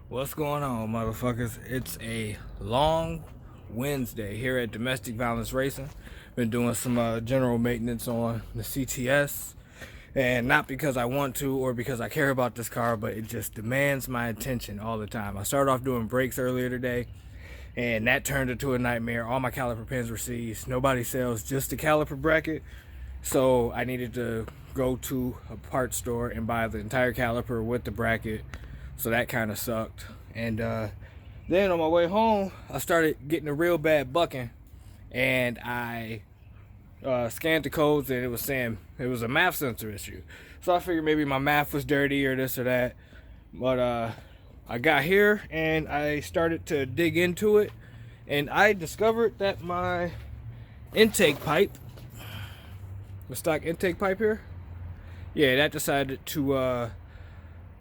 What's going on, motherfuckers? It's a long Wednesday here at Domestic Violence Racing. Been doing some general maintenance on the CTS, and not because I want to or because I care about this car, but it just demands my attention all the time. I started off doing brakes earlier today, and that turned into a nightmare. All my caliper pins were seized. Nobody sells just the caliper bracket, so I needed to go to a parts store and buy the entire caliper with the bracket. So that kind of sucked. And then on my way home, I started getting a real bad bucking, and I scanned the codes, and it was saying it was a math sensor issue. So I figured maybe my math was dirty or this or that. But I got here and I started to dig into it, and I discovered that my intake pipe, the stock intake pipe here, yeah, that decided to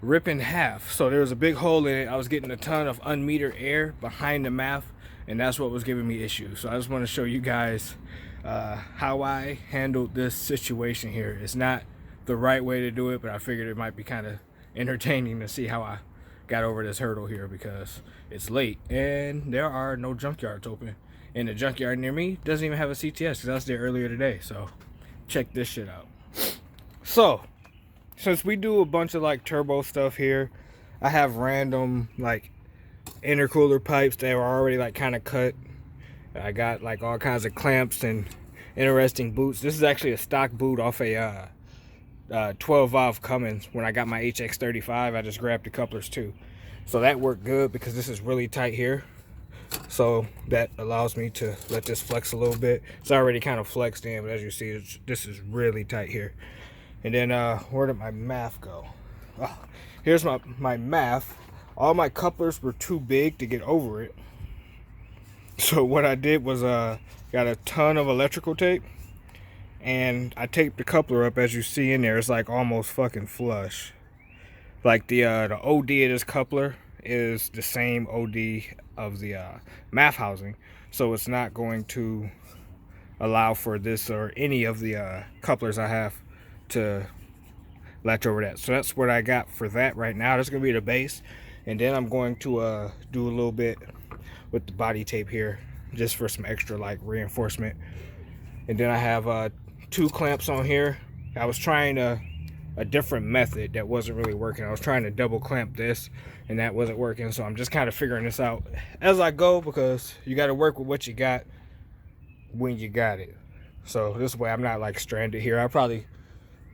rip in half. So there was a big hole in it. I was getting a ton of unmetered air behind the math, and that's what was giving me issues. So I just want to show you guys how I handled this situation here. It's not the right way to do it, but I figured it might be kind of entertaining to see how I got over this hurdle here, because it's late and there are no junkyards open, and the junkyard near me doesn't even have a CTS because I was there earlier today. So check this shit out. So since we do a bunch of like turbo stuff here, I have random like intercooler pipes that were already like kind of cut. I got like all kinds of clamps and interesting boots. This is actually a stock boot off a 12 valve Cummins. When I got my HX35, I just grabbed the couplers too. So that worked good because this is really tight here. So that allows me to let this flex a little bit. It's already kind of flexed in, but as you see, this is really tight here. And then where did my math go? Oh, here's my math. All my couplers were too big to get over it. So what I did was got a ton of electrical tape, and I taped the coupler up. As you see in there, it's like almost fucking flush. Like the OD of this coupler is the same OD of the math housing, so it's not going to allow for this or any of the couplers I have to latch over that. So that's what I got for that right now. That's gonna be the base, and then I'm going to do a little bit with the body tape here just for some extra like reinforcement. And then I have 2 clamps on here. I was trying a different method that wasn't really working. I was trying to double clamp this, and that wasn't working. So I'm just kind of figuring this out as I go, because you got to work with what you got when you got it. So this way I'm not like stranded here. I'll probably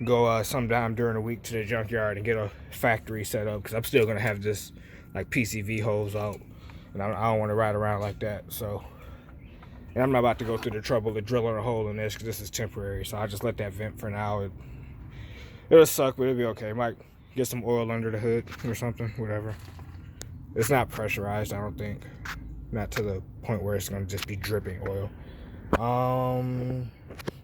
go sometime during the week to the junkyard and get a factory set up, because I'm still gonna have this like PCV hose out, and I don't want to ride around like that. So, and I'm not about to go through the trouble of drilling a hole in this, because this is temporary. So I just let that vent for now. It'll suck, but it'll be okay. Might get some oil under the hood or something, whatever. It's not pressurized, I don't think. Not to the point where it's gonna just be dripping oil.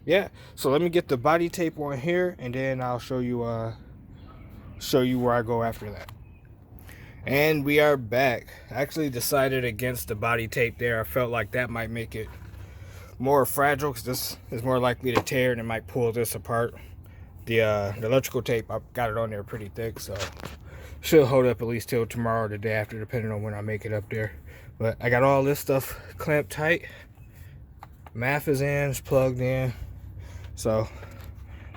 Yeah, so let me get the body tape on here, and then I'll show you where I go after that. And we are back. I actually decided against the body tape there. I felt like that might make it more fragile, because this is more likely to tear and it might pull this apart. The electrical tape, I've got it on there pretty thick, so should hold up at least till tomorrow or the day after, depending on when I make it up there. But I got all this stuff clamped tight. Math is in, it's plugged in. So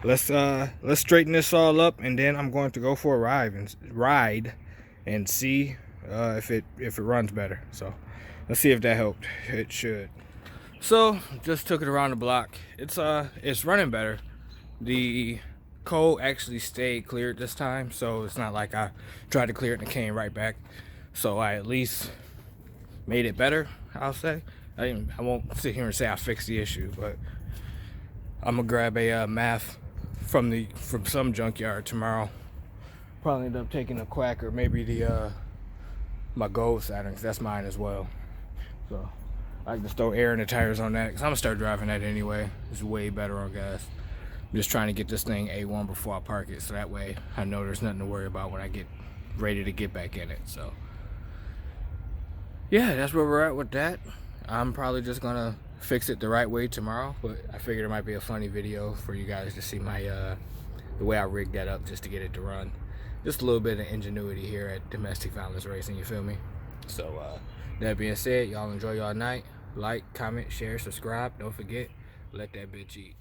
let's straighten this all up, and then I'm going to go for a ride and see if it runs better. So let's see if that helped. It should. So just took it around the block. It's running better. The code actually stayed cleared this time, so it's not like I tried to clear it and it came right back. So I at least made it better, I'll say. I won't sit here and say I fixed the issue, but I'm gonna grab a math from some junkyard tomorrow. Probably end up taking a Quack, or maybe the my Gold Saturn, because that's mine as well. So I can just throw air in the tires on that, because I'm gonna start driving that anyway. It's way better on gas. I'm just trying to get this thing A1 before I park it, so that way I know there's nothing to worry about when I get ready to get back in it. So yeah, that's where we're at with that. I'm probably just gonna fix it the right way tomorrow, but I figured it might be a funny video for you guys to see my the way I rigged that up just to get it to run. just a little bit of ingenuity here at domestic violence racing, you feel me? So that being said, y'all enjoy y'all night. Like, comment, share, subscribe. Don't forget, let that bitch eat.